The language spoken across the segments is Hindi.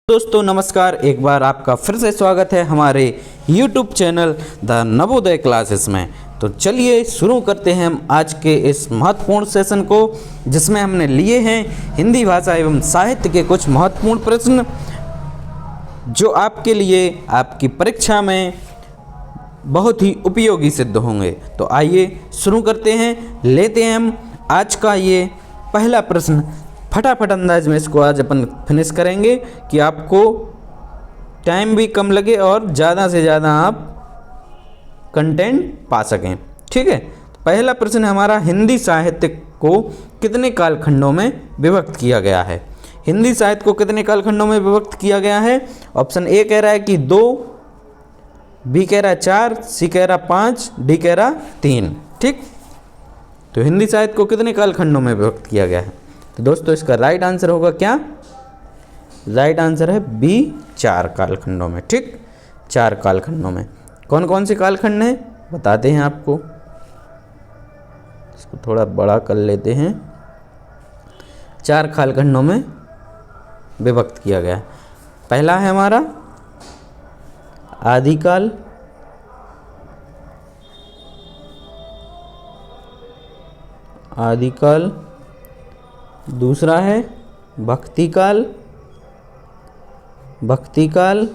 दोस्तों नमस्कार, एक बार आपका फिर से स्वागत है हमारे YouTube channel the Navodaya classes में। तो चलिए शुरू करते हैं हम आज के इस महत्वपूर्ण सेशन को, जिसमें हमने लिए हैं हिंदी भाषा एवं साहित्य के कुछ महत्वपूर्ण प्रश्न जो आपके लिए आपकी परीक्षा में बहुत ही उपयोगी सिद्ध होंगे। तो आइए शुरू करते हैं, लेते हैं हम आज का ये पहला प्रश्न। फटाफट अंदाज में इसको आज अपन फिनिश करेंगे कि आपको टाइम भी कम लगे और ज़्यादा से ज़्यादा आप कंटेंट पा सकें। ठीक है, तो पहला प्रश्न हमारा, हिंदी साहित्य को कितने कालखंडों में विभक्त किया गया है? हिंदी साहित्य को कितने कालखंडों में विभक्त किया गया है? ऑप्शन ए कह रहा है कि 2, बी कह रहा है 4, सी कह रहा 5, डी कह रहा 3। ठीक, तो हिंदी साहित्य को कितने कालखंडों में विभक्त किया गया है? तो दोस्तों इसका राइट आंसर होगा क्या? राइट आंसर है बी, 4 कालखंडों में। ठीक, 4 कालखंडों में। कौन कौन से कालखंड हैं बताते हैं आपको। इसको थोड़ा बड़ा कर लेते हैं। 4 कालखंडों में विभक्त किया गया। पहला है हमारा आदिकाल, आदिकाल। दूसरा है भक्तिकाल, भक्तिकाल।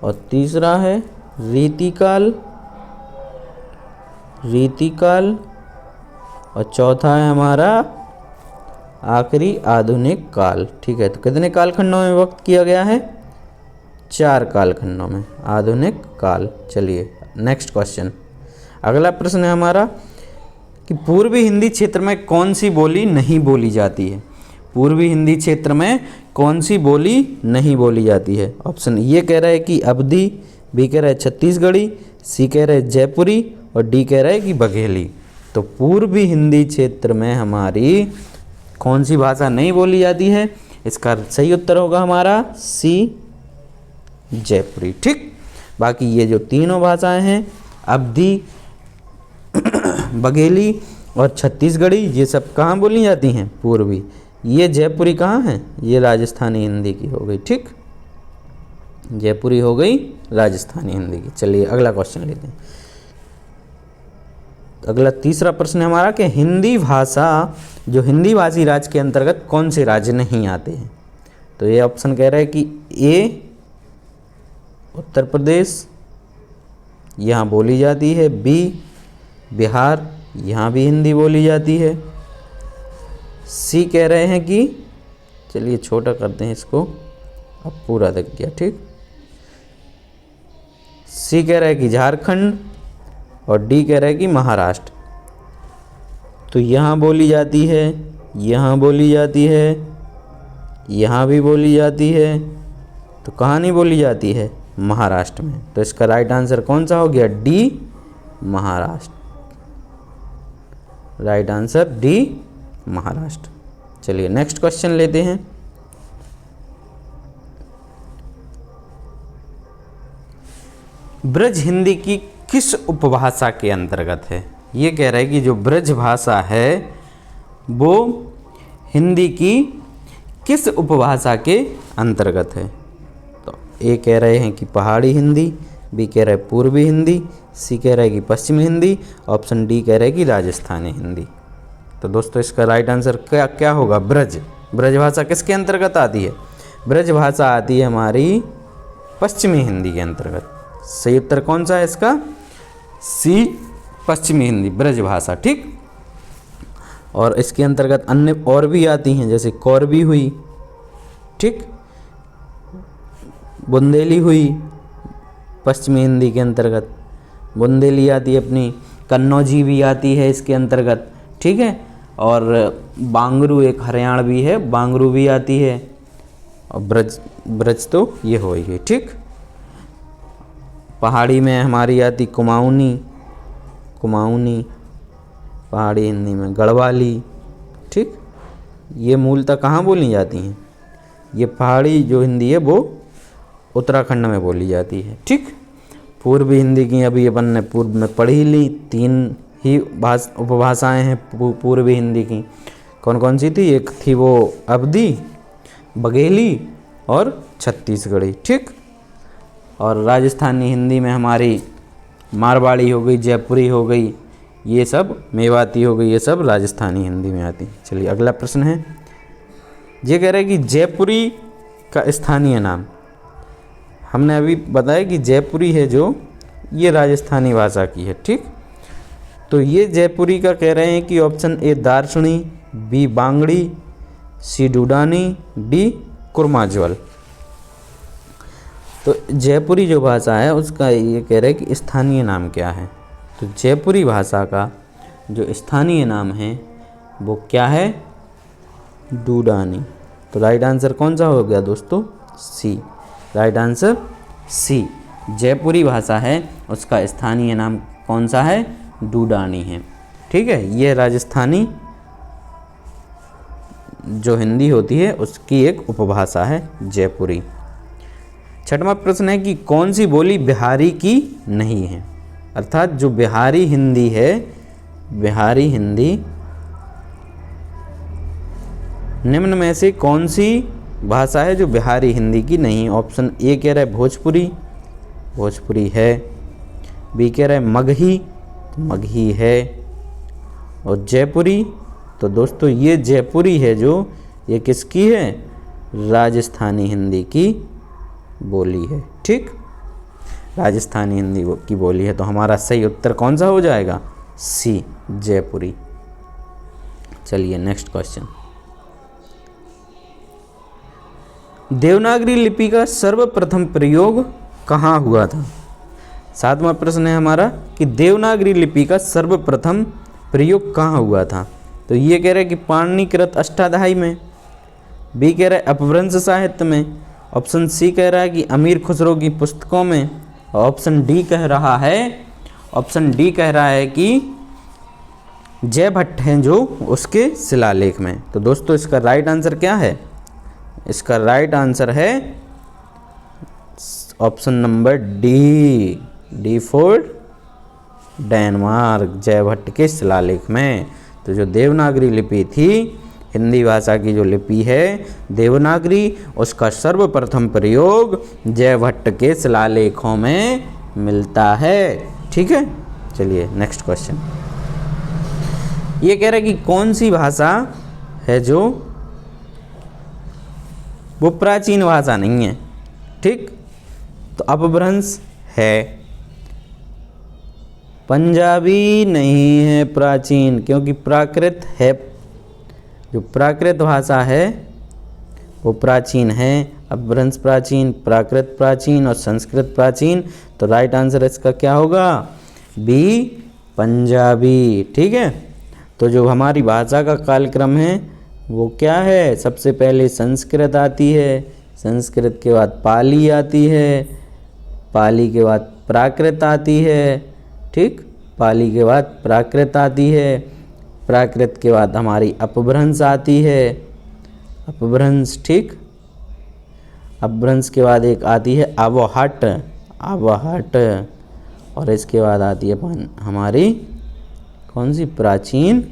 और तीसरा है रीतिकाल, रीतिकाल। और चौथा है हमारा आखिरी आधुनिक काल। ठीक है, तो कितने कालखंडों में विभक्त किया गया है? 4 कालखंडों में आधुनिक काल। चलिए नेक्स्ट क्वेश्चन। अगला प्रश्न है हमारा कि पूर्वी हिंदी क्षेत्र में कौन सी बोली नहीं बोली जाती है? पूर्वी हिंदी क्षेत्र में कौन सी बोली नहीं बोली जाती है? ऑप्शन ये कह रहा है कि अवधी, बी कह रहा है छत्तीसगढ़ी, सी कह रहा है जयपुरी और डी कह रहा है कि बघेली। तो पूर्वी हिंदी क्षेत्र में हमारी कौन सी भाषा नहीं बोली जाती है? इसका सही उत्तर होगा हमारा सी, जयपुरी। ठीक, बाकी ये जो तीनों भाषाएं हैं, अवधी, बघेली और छत्तीसगढ़ी, ये सब कहाँ बोली जाती हैं? पूर्वी। ये जयपुरी कहाँ है? ये राजस्थानी हिंदी की हो गई। ठीक, जयपुरी हो गई राजस्थानी हिंदी की। चलिए अगला क्वेश्चन लेते हैं। अगला तीसरा प्रश्न है हमारा कि हिंदी भाषा, जो हिंदी भाषी राज्य के अंतर्गत कौन से राज्य नहीं आते हैं? तो ये ऑप्शन कह रहा है कि ए उत्तर प्रदेश, यहाँ बोली जाती है। बी बिहार, यहाँ भी हिंदी बोली जाती है। सी कह रहे हैं कि, चलिए छोटा करते हैं इसको, अब पूरा दिख गया। ठीक, सी कह रहा है कि झारखंड और डी कह रहा है कि महाराष्ट्र। तो यहाँ बोली जाती है, यहाँ बोली जाती है, यहाँ भी बोली जाती है। तो कहाँ नहीं बोली जाती है? महाराष्ट्र में। तो इसका राइट आंसर कौन सा हो गया? D, Maharashtra. Right answer D, Maharashtra. चलिए नेक्स्ट क्वेश्चन लेते हैं। ब्रज हिंदी की किस उपभाषा के अंतर्गत है? ये कह रहा है कि जो ब्रज भाषा है वो हिंदी की किस उपभाषा के अंतर्गत है? तो ए कह रहे हैं कि पहाड़ी हिंदी, बी कह रहा है पूर्वी हिंदी, सी कह रहा है कि पश्चिमी हिंदी, ऑप्शन डी कह रहा है कि राजस्थानी हिंदी। तो दोस्तों इसका राइट आंसर क्या क्या होगा? ब्रज। ब्रज भाषा किसके अंतर्गत आती है? ब्रज भाषा आती है हमारी पश्चिमी हिंदी के अंतर्गत। सही उत्तर कौन सा है इसका? सी, पश्चिमी हिंदी, ब्रज भाषा। ठीक, और इसके अंतर्गत अन्य और भी आती हैं, जैसे कौरवी हुई, ठीक, बुंदेली हुई, पश्चिमी हिंदी के अंतर्गत बुंदेली आती है अपनी, कन्नौजी भी आती है इसके अंतर्गत। ठीक है, और बांगरू एक हरियाणवी है, बांगरू भी आती है। और ब्रज, ब्रज तो ये होगी। ठीक, पहाड़ी में हमारी आती कुमाऊनी, कुमाऊनी पहाड़ी हिंदी में, गढ़वाली। ठीक, ये मूलतः कहाँ बोली जाती हैं? ये पहाड़ी जो हिंदी है वो उत्तराखंड में बोली जाती है। ठीक, पूर्वी हिंदी की अभी अपन ने पूर्व में पढ़ी ली। 3 ही उपभाषाएं हैं पूर्वी हिंदी की। कौन कौन सी थी? एक थी वो अवधी, बघेली और छत्तीसगढ़ी। ठीक, और राजस्थानी हिंदी में हमारी मारवाड़ी हो गई, जयपुरी हो गई, ये सब मेवाती हो गई, ये सब राजस्थानी हिंदी में आती। चलिए अगला प्रश्न है, ये कह रहा है कि जयपुरी का स्थानीय नाम। हमने अभी बताया कि जयपुरी है जो, ये राजस्थानी भाषा की है। ठीक, तो ये जयपुरी का कह रहे हैं कि ऑप्शन ए दार्शनी, बी बांगड़ी, सी डूडानी, डी कुर्माज्वल। तो जयपुरी जो भाषा है उसका ये कह रहे हैं कि स्थानीय नाम क्या है। तो जयपुरी भाषा का जो स्थानीय नाम है वो क्या है, डूडानी। तो राइट आंसर कौन सा हो गया दोस्तों, सी। राइट आंसर सी, जयपुरी भाषा है उसका स्थानीय नाम कौन सा है, डूडानी है। ठीक है, ये राजस्थानी जो हिंदी होती है उसकी एक उपभाषा है जयपुरी। छठवां प्रश्न है कि कौन सी बोली बिहारी की नहीं है। अर्थात जो बिहारी हिंदी है, बिहारी हिंदी निम्न में से कौन सी भाषा है जो बिहारी हिंदी की नहीं। ऑप्शन ए कह रहा है भोजपुरी, भोजपुरी है। बी कह रहा है मगही, तो मगही है। और जयपुरी, तो दोस्तों ये जयपुरी है जो, ये किसकी है, राजस्थानी हिंदी की बोली है। ठीक, राजस्थानी हिंदी की बोली है। तो हमारा सही उत्तर कौन सा हो जाएगा, सी, जयपुरी। चलिए नेक्स्ट क्वेश्चन, देवनागरी लिपि का सर्वप्रथम प्रयोग कहाँ हुआ था। सातवां प्रश्न है हमारा कि देवनागरी लिपि का सर्वप्रथम प्रयोग कहाँ हुआ था। तो ये कह रहे हैं कि पाणिनिकृत अष्टाध्यायी में। बी कह रहा है अपभ्रंश साहित्य में। ऑप्शन सी कह रहा है कि अमीर खुसरो की पुस्तकों में। और ऑप्शन डी कह रहा है कि जयभट्ट हैं जो, उसके शिलालेख में। तो दोस्तों इसका राइट आंसर क्या है, इसका राइट आंसर है option number D, D for Denmark, जयभट्ट के शिलालेख में। तो जो देवनागरी लिपि थी, हिंदी भाषा की जो लिपि है देवनागरी, उसका सर्वप्रथम प्रयोग जयभट्ट के शिलालेखों में मिलता है। ठीक है, चलिए नेक्स्ट क्वेश्चन, ये कह रहा है कि कौन सी भाषा है जो वो प्राचीन भाषा नहीं है। ठीक, तो अपभ्रंश है, पंजाबी नहीं है प्राचीन, क्योंकि प्राकृत है, जो प्राकृत भाषा है वो प्राचीन है। अपभ्रंश प्राचीन, प्राकृत प्राचीन और संस्कृत प्राचीन। तो राइट आंसर इसका क्या होगा, बी, पंजाबी। ठीक है, तो जो हमारी भाषा का कालक्रम है वो क्या है, सबसे पहले संस्कृत आती है, संस्कृत के बाद पाली आती है, पाली के बाद प्राकृत आती है। ठीक, पाली के बाद प्राकृत आती है, प्राकृत के बाद हमारी अपभ्रंश आती है, अपभ्रंश। ठीक, अपभ्रंश के बाद एक आती है आवहट, आवहट, और इसके बाद आती है हमारी कौन सी, प्राचीन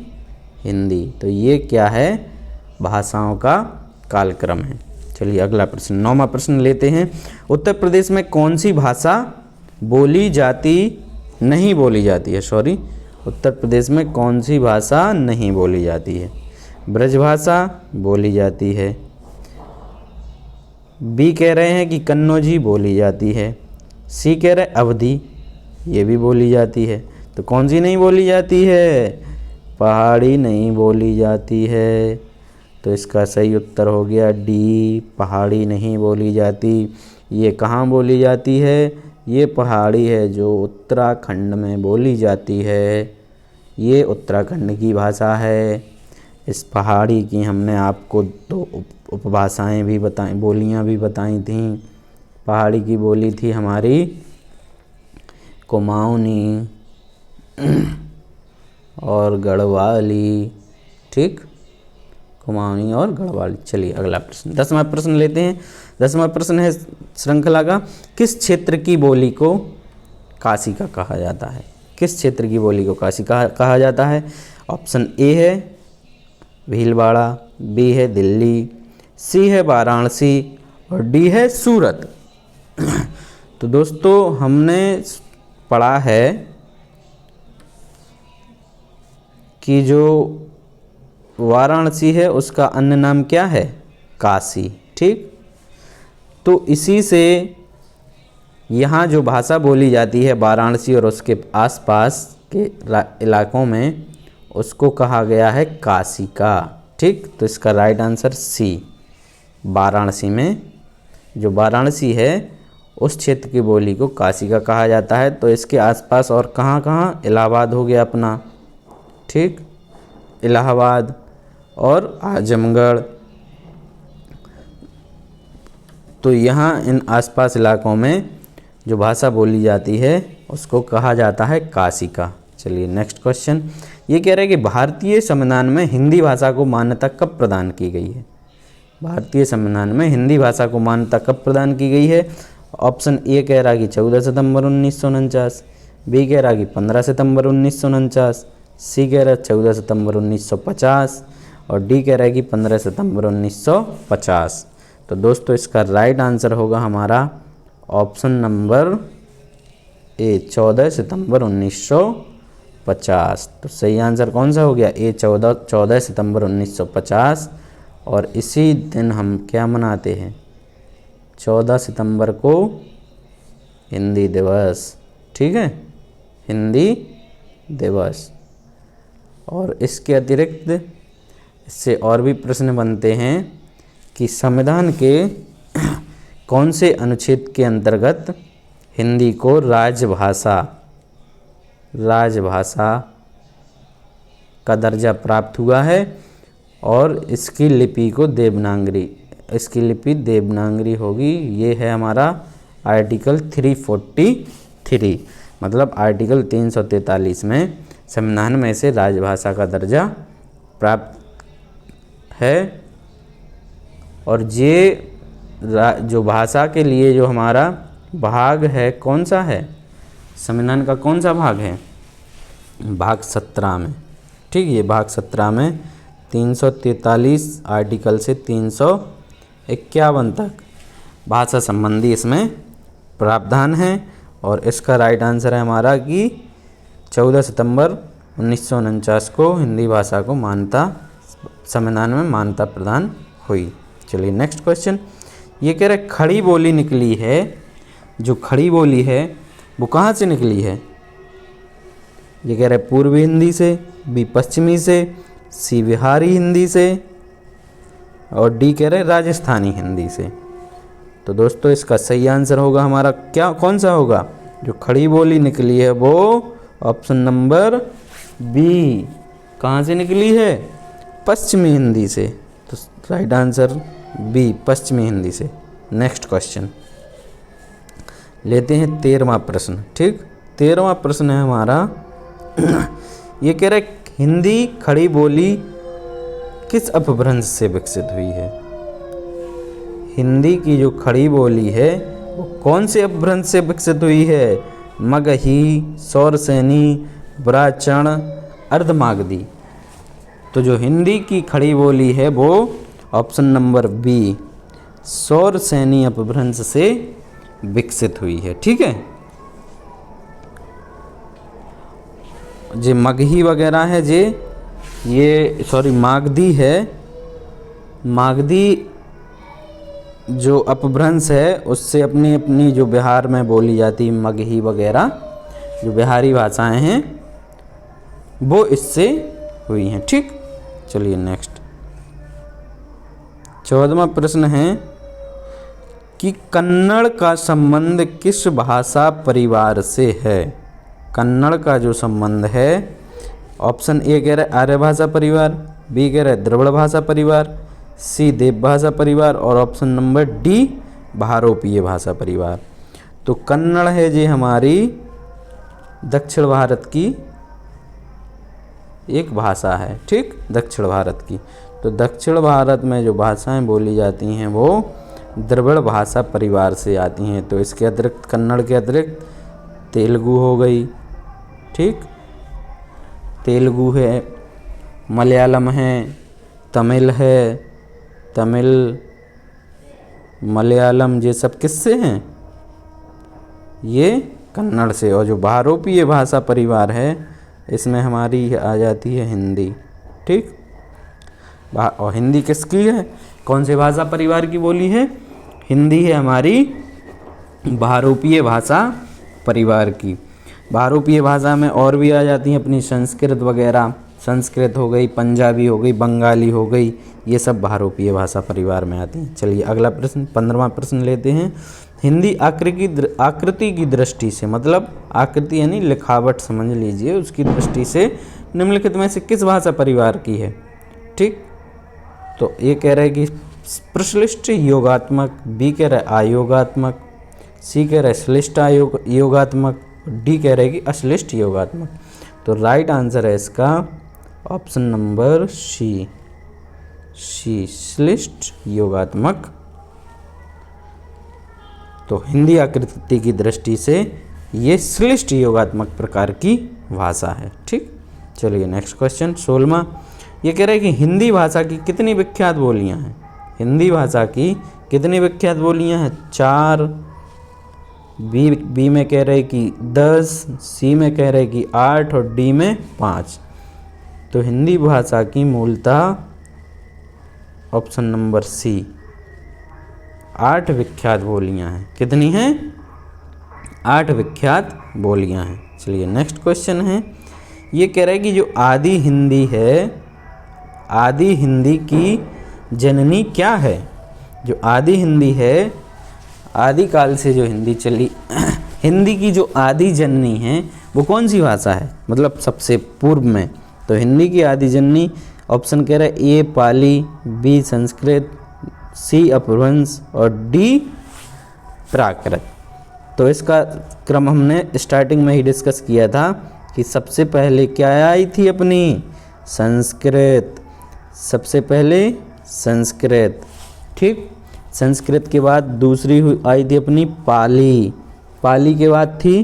हिंदी। तो ये क्या है, भाषाओं का कालक्रम है। चलिए अगला प्रश्न, 9वां प्रश्न लेते हैं। उत्तर प्रदेश में कौन सी भाषा नहीं बोली जाती है, उत्तर प्रदेश में कौन सी भाषा नहीं बोली जाती है। ब्रजभाषा बोली जाती है। बी कह रहे हैं कि कन्नौजी बोली जाती है। सी कह रहे अवधी, ये भी बोली जाती है। तो कौन सी नहीं बोली जाती है, पहाड़ी नहीं बोली जाती है। तो इसका सही उत्तर हो गया डी, पहाड़ी नहीं बोली जाती। ये कहाँ बोली जाती है, ये पहाड़ी है जो उत्तराखंड में बोली जाती है, ये उत्तराखंड की भाषा है। इस पहाड़ी की हमने आपको दो उपभाषाएं भी बताई, बोलियां भी बताई थीं। पहाड़ी की बोली थी हमारी कुमाऊनी और गढ़वाली। ठीक, कुमाऊनी और गढ़वाली। चलिए अगला प्रश्न, 10वां प्रश्न लेते हैं। 10वां प्रश्न है श्रृंखला का, किस क्षेत्र की बोली को काशी का कहा जाता है। किस क्षेत्र की बोली को काशी कहा जाता है। ऑप्शन ए है भीलवाड़ा, बी है दिल्ली, सी है वाराणसी और डी है सूरत। तो दोस्तों हमने पढ़ा है कि जो वाराणसी है उसका अन्य नाम क्या है, काशी। ठीक, तो इसी से यहाँ जो भाषा बोली जाती है वाराणसी और उसके आसपास के इलाकों में, उसको कहा गया है काशी का। ठीक, तो इसका राइट आंसर सी, वाराणसी में जो वाराणसी है उस क्षेत्र की बोली को काशी का कहा जाता है। तो इसके आसपास और कहाँ कहाँ, इलाहाबाद हो गया अपना, ठीक, इलाहाबाद और आजमगढ़। तो यहाँ इन आसपास इलाकों में जो भाषा बोली जाती है उसको कहा जाता है काशी का। चलिए नेक्स्ट क्वेश्चन, ये कह रहा है कि भारतीय संविधान में हिंदी भाषा को मान्यता कब प्रदान की गई है। भारतीय संविधान में हिंदी भाषा को मान्यता कब प्रदान की गई है। ऑप्शन ए कह रहा है कि 14 सितंबर 1949, बी कह रहा है कि 15 सितंबर 1949, सी कह रहा है 14 सितंबर 1950 और डी कह रहा है कि 15 सितंबर 1950। तो दोस्तों इसका राइट आंसर होगा हमारा ऑप्शन नंबर ए, 14 सितंबर 1950। तो सही आंसर कौन सा हो गया, ए, 14 सितंबर 1950। और इसी दिन हम क्या मनाते हैं, 14 सितंबर को हिंदी दिवस। ठीक है, हिंदी दिवस। और इसके अतिरिक्त इससे और भी प्रश्न बनते हैं कि संविधान के कौन से अनुच्छेद के अंतर्गत हिंदी को राजभाषा का दर्जा प्राप्त हुआ है और इसकी लिपि को देवनागरी, इसकी लिपि देवनागरी होगी। ये है हमारा आर्टिकल 343, मतलब आर्टिकल 343 में संविधान में से राजभाषा का दर्जा प्राप्त है। और ये जो भाषा के लिए जो हमारा भाग है कौन सा है, संविधान का कौन सा भाग है, भाग 17 में। ठीक, ये भाग 17 में 343 आर्टिकल से 351 तक भाषा संबंधी इसमें प्रावधान है। और इसका राइट आंसर है हमारा कि 14 सितंबर 1949 को हिंदी भाषा को मान्यता, संविधान में मान्यता प्रदान हुई। चलिए नेक्स्ट क्वेश्चन, ये कह रहे खड़ी बोली निकली है, जो खड़ी बोली है वो कहाँ से निकली है। ये कह रहे पूर्वी हिंदी से, बी पश्चिमी से, सी बिहारी हिंदी से और डी कह रहे राजस्थानी हिंदी से। तो दोस्तों इसका सही आंसर होगा हमारा क्या, कौन सा होगा, जो खड़ी बोली निकली है वो ऑप्शन नंबर बी, कहाँ से निकली है, पश्चिमी हिंदी से। तो राइट आंसर बी, पश्चिमी हिंदी से। नेक्स्ट क्वेश्चन लेते हैं 13वां प्रश्न। ठीक, 13वां प्रश्न है हमारा ये कह रहा है हिंदी खड़ी बोली किस अपभ्रंश से विकसित हुई है। हिंदी की जो खड़ी बोली है वो कौन से अपभ्रंश से विकसित हुई है, मगही, सौरसेनी, ब्राह्मण, अर्धमागधी। तो जो हिंदी की खड़ी बोली है वो ऑप्शन नंबर बी, सौरसेनी अपभ्रंश से विकसित हुई है। ठीक है, जे मगही वगैरह है जे ये सॉरी मागधी है, मागधी जो अपभ्रंश है उससे अपनी अपनी जो बिहार में बोली जाती मगही वगैरह जो बिहारी भाषाएं हैं वो इससे हुई हैं। ठीक, चलिए नेक्स्ट 14वां प्रश्न है कि कन्नड़ का संबंध किस भाषा परिवार से है। कन्नड़ का जो संबंध है, ऑप्शन ए कह रहा है आर्य भाषा परिवार, बी कह रहा है द्रविड़ भाषा परिवार, सी देव भाषा परिवार और ऑप्शन नंबर डी भारोपीय भाषा परिवार। तो कन्नड़ है जी हमारी दक्षिण भारत की एक भाषा है। ठीक, दक्षिण भारत की। तो दक्षिण भारत में जो भाषाएं बोली जाती हैं वो द्रविड़ भाषा परिवार से आती हैं। तो इसके अतिरिक्त कन्नड़ के अतिरिक्त तेलुगु हो गई, ठीक, तेलुगु है, मलयालम है, तमिल है, तमिल, मलयालम, ये सब किससे हैं? ये कन्नड़ से। और जो बहुरूपीय भाषा परिवार है इसमें हमारी आ जाती है हिंदी। ठीक, और हिंदी किसकी है? कौन से भाषा परिवार की बोली है? हिंदी है हमारी बहुरूपीय भाषा परिवार की। बहुरूपीय भाषा में और भी आ जाती हैं अपनी संस्कृत वगैरह। संस्कृत हो गई, पंजाबी हो गई, बंगाली हो गई, ये सब बहुरूपीय भाषा परिवार में आती हैं। चलिए अगला प्रश्न, 15वां प्रश्न लेते हैं। हिंदी आकृति की दृष्टि से, मतलब आकृति यानी लिखावट समझ लीजिए, उसकी दृष्टि से निम्नलिखित में से किस भाषा परिवार की है? ठीक, तो ये कह रहा है कि प्रश्लिष्ट योगात्मक, बी कह रहा है आयोगात्मक, सी कह रहा है श्लिष्ट योगात्मक, डी कह रहा है कि अश्लिष्ट योगात्मक। तो राइट आंसर है इसका ऑप्शन नंबर सी, श्लिष्ट योगात्मक। तो हिंदी आकृति की दृष्टि से ये श्लिष्ट योगात्मक प्रकार की भाषा है। ठीक, चलिए नेक्स्ट क्वेश्चन 16वां। ये कह रहा है कि हिंदी भाषा की कितनी विख्यात बोलियां हैं? हिंदी भाषा की कितनी विख्यात बोलियां हैं? 4, बी में कह रहे कि 10, सी में कह रहे कि 8 और डी में 5। तो हिंदी भाषा की मूलतः ऑप्शन नंबर सी 8 विख्यात बोलियां हैं। कितनी हैं? 8 विख्यात बोलियां हैं। चलिए नेक्स्ट क्वेश्चन है। ये कह रहा है कि जो आदि हिंदी है, आदि हिंदी की जननी क्या है? जो आदि हिंदी है, आदि काल से जो हिंदी चली, हिंदी की जो आदि जननी है वो कौन सी भाषा है? मतलब सबसे पूर्व में। तो हिंदी की आदि जननी ऑप्शन कह रहा है ए पाली, बी संस्कृत, सी अपभ्रंश और डी प्राकृत। तो इसका क्रम हमने स्टार्टिंग में ही डिस्कस किया था कि सबसे पहले क्या आई थी अपनी? संस्कृत। सबसे पहले संस्कृत। ठीक, संस्कृत के बाद दूसरी आई थी अपनी पाली, पाली के बाद थी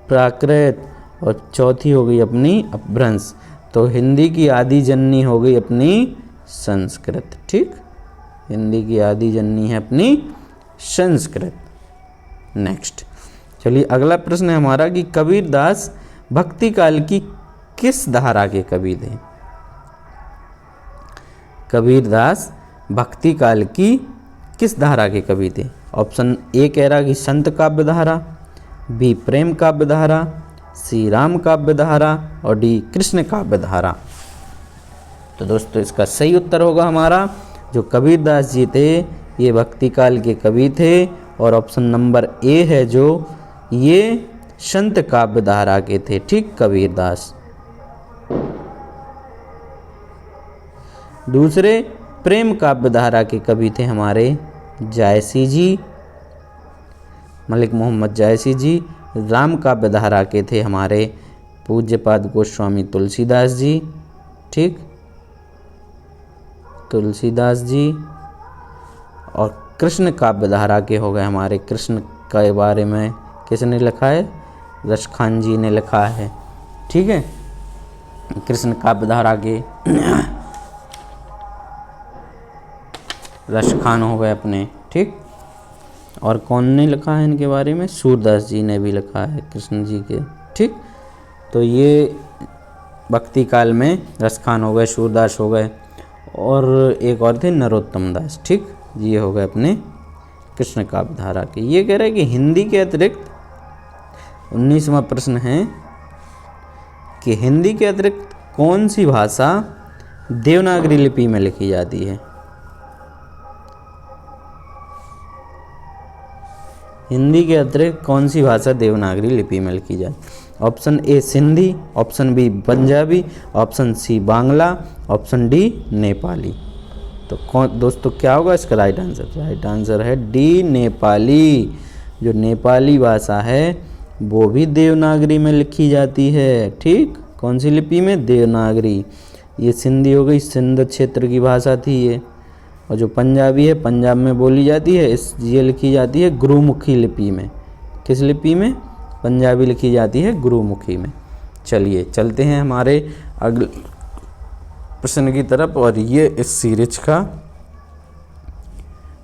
प्राकृत और चौथी हो गई अपनी अपभ्रंश। तो हिंदी की आदि जननी हो गई अपनी संस्कृत। ठीक, हिंदी की आदि जननी है अपनी संस्कृत। नेक्स्ट, चलिए अगला प्रश्न है हमारा कि कबीरदास भक्ति काल की किस धारा के कवि थे? कबीरदास भक्ति काल की किस धारा के कवि थे? ऑप्शन ए कह रहा कि संत काव्य धारा, बी प्रेम काव्य धारा, सी राम काव्य धारा और डी कृष्ण काव्य धारा। तो दोस्तों इसका सही उत्तर होगा हमारा, जो कबीरदास जी थे ये भक्ति काल के कवि थे और ऑप्शन नंबर ए है जो ये संत काव्य धारा के थे। ठीक, कबीरदास। दूसरे प्रेम काव्य धारा के कवि थे हमारे जायसी जी, मलिक मोहम्मद जायसी जी। राम काव्य धारा के थे हमारे पूज्यपाद गोस्वामी तुलसीदास जी। ठीक, तुलसीदास जी। और कृष्ण काव्य धारा के हो गए हमारे, कृष्ण के बारे में किसने लिखा है? रसखान जी ने लिखा है। ठीक है, कृष्ण काव्य धारा के रसखान हो गए अपने। ठीक, और कौन ने लिखा है इनके बारे में? सूरदास जी ने भी लिखा है कृष्ण जी के। ठीक, तो ये भक्ति काल में रसखान हो गए, सूरदास हो गए और एक और थे नरोत्तम दास। ठीक, ये हो गए अपने कृष्ण काव्य धारा के। ये कह रहे हैं कि हिंदी के अतिरिक्त 19वां प्रश्न है कि हिंदी के अतिरिक्त कौन सी भाषा देवनागरी लिपि में लिखी जाती है? हिंदी के अतिरिक्त कौन सी भाषा देवनागरी लिपि में लिखी जाती है? Option A Sindhi, option B Punjabi, option C Bangla, option D Nepali. तो कौन दोस्तों क्या होगा इसका राइट आंसर? राइट आंसर है डी नेपाली। जो नेपाली भाषा है वो भी देवनागरी में लिखी जाती है। ठीक, कौन सी लिपि में? देवनागरी। ये सिंधी हो गई, सिंध क्षेत्र की भाषा थी ये। और जो पंजाबी है पंजाब में बोली जाती है, ये लिखी जाती है गुरुमुखी लिपि में। किस लिपि में? पंजाबी लिखी जाती है गुरुमुखी में। चलिए चलते हैं हमारे अगले प्रश्न की तरफ और ये इस सीरीज का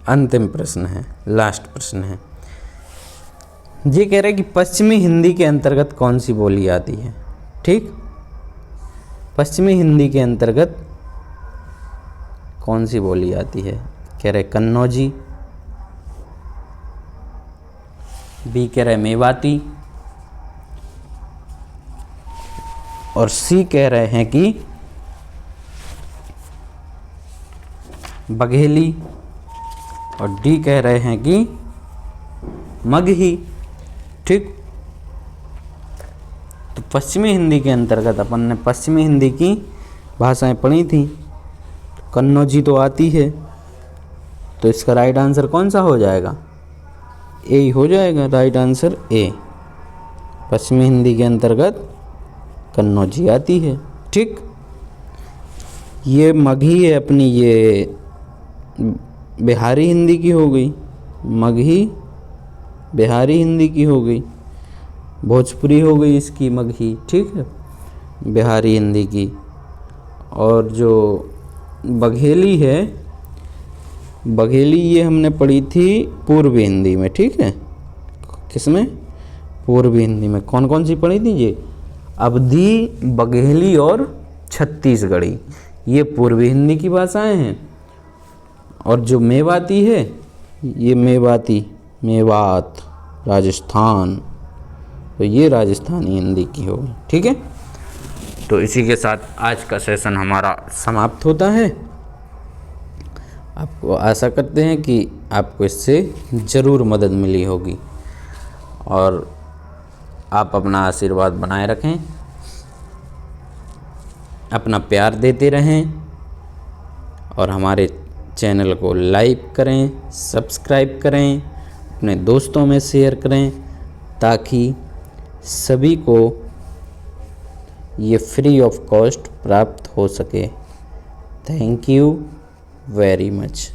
अंतिम प्रश्न है, लास्ट प्रश्न है। ये कह रहे हैं कि पश्चिमी हिंदी के अंतर्गत कौन सी बोली आती है। ठीक, पश्चिमी हिंदी के अंतर्गत कौन सी बोली आती है। कह रहे कन्नौजी, बी कह रहे मेवाती, और सी कह रहे हैं कि बघेली, और डी कह रहे हैं कि मगही। ठीक, तो पश्चिमी हिंदी के अंतर्गत अपन ने पश्चिमी हिंदी की भाषाएं पढ़ी थी। कन्नौजी तो आती है, तो इसका राइट आंसर कौन सा हो जाएगा, ए ही हो जाएगा। राइट आंसर ए, पश्चिमी हिंदी के अंतर्गत कन्नौजी आती है। ठीक, ये मगही है अपनी, ये बिहारी हिंदी की हो गई, मगही बिहारी हिंदी की हो गई, भोजपुरी हो गई इसकी मगही। ठीक है, बिहारी हिंदी की। और जो बघेली है, बघेली ये हमने पढ़ी थी पूर्वी हिंदी में। ठीक है, किसमें, पूर्वी हिंदी में। कौन कौन सी पढ़ी थी ये, अवधी, बघेली और छत्तीसगढ़ी, ये पूर्वी हिंदी की भाषाएं हैं। और जो मेवाती है, ये मेवाती, मेवात राजस्थान, तो ये राजस्थानी हिंदी की होगी। ठीक है, तो इसी के साथ आज का सेशन हमारा समाप्त होता है। आपको आशा करते हैं कि आपको इससे ज़रूर मदद मिली होगी, और आप अपना आशीर्वाद बनाए रखें, अपना प्यार देते रहें, और हमारे चैनल को लाइक करें, सब्सक्राइब करें, अपने दोस्तों में शेयर करें, ताकि सभी को ये फ्री ऑफ कॉस्ट प्राप्त हो सके। Thank you very much.